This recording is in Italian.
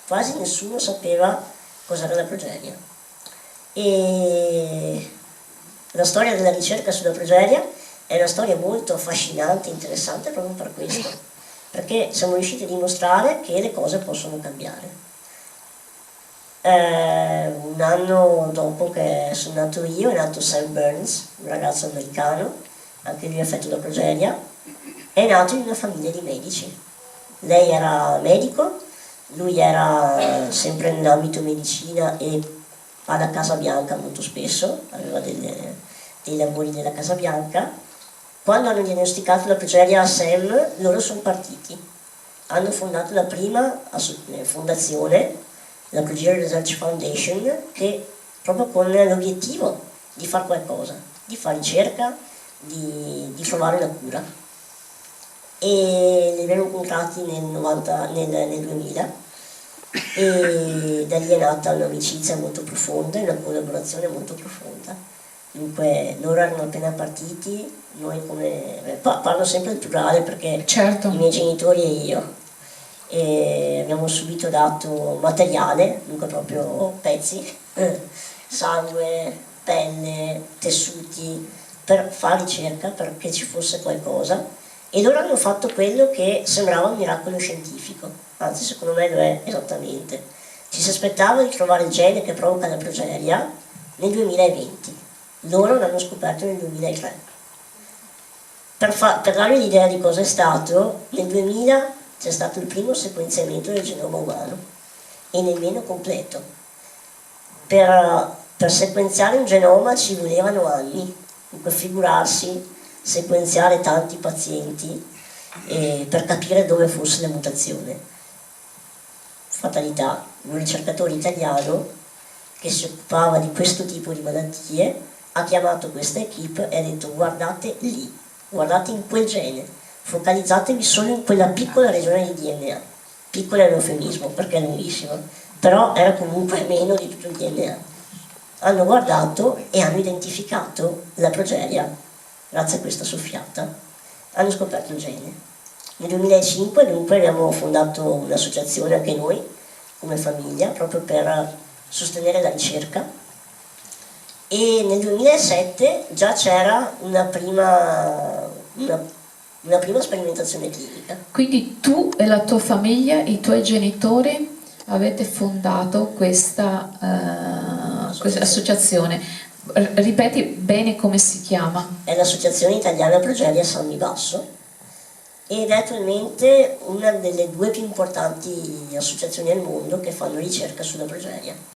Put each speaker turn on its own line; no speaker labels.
quasi nessuno sapeva cos'era la progeria. E la storia della ricerca sulla progeria è una storia molto affascinante e interessante proprio per questo, perché siamo riusciti a dimostrare che le cose possono cambiare. Un anno dopo che sono nato io è nato Sam Burns, un ragazzo americano, anche lui affetto da progeria, è nato in una famiglia di medici. Lei era medico, lui era sempre nell'ambito medicina e alla Casa Bianca molto spesso, aveva dei lavori della Casa Bianca. Quando hanno diagnosticato la progeria a Sam, loro sono partiti. Hanno fondato la prima fondazione, la Progeria Research Foundation, che proprio con l'obiettivo di fare qualcosa, di fare ricerca, di trovare la cura. E li abbiamo incontrati nel 2000 e da lì è nata un'amicizia molto profonda e una collaborazione molto profonda. Dunque loro erano appena partiti, noi parlo sempre al plurale perché certo, i miei genitori e io, e abbiamo subito dato materiale, dunque proprio pezzi, sangue, pelle, tessuti, per fare ricerca, perché ci fosse qualcosa, e loro hanno fatto quello che sembrava un miracolo scientifico, anzi secondo me lo è esattamente. Ci si aspettava di trovare il gene che provoca la progeria nel 2020, loro l'hanno scoperto nel 2003. Per darvi l'idea di cosa è stato, nel 2000 c'è stato il primo sequenziamento del genoma umano e nemmeno completo. Per sequenziare un genoma ci volevano anni, dunque figurarsi sequenziare tanti pazienti per capire dove fosse la mutazione. Fatalità, un ricercatore italiano che si occupava di questo tipo di malattie ha chiamato questa equipe e ha detto: guardate lì, guardate in quel gene, focalizzatevi solo in quella piccola regione di DNA. Piccola è un eufemismo perché è lunghissima, però era comunque meno di tutto il DNA. Hanno guardato e hanno identificato la progeria grazie a questa soffiata. Hanno scoperto il gene. Nel 2005 dunque abbiamo fondato un'associazione anche noi, come famiglia, proprio per sostenere la ricerca, e nel 2007 già c'era una prima sperimentazione clinica.
Quindi tu e la tua famiglia, i tuoi genitori, avete fondato questa associazione. Ripeti bene come si chiama?
È l'Associazione Italiana Progeria San Basso ed è attualmente una delle 2 più importanti associazioni al mondo che fanno ricerca sulla progeria.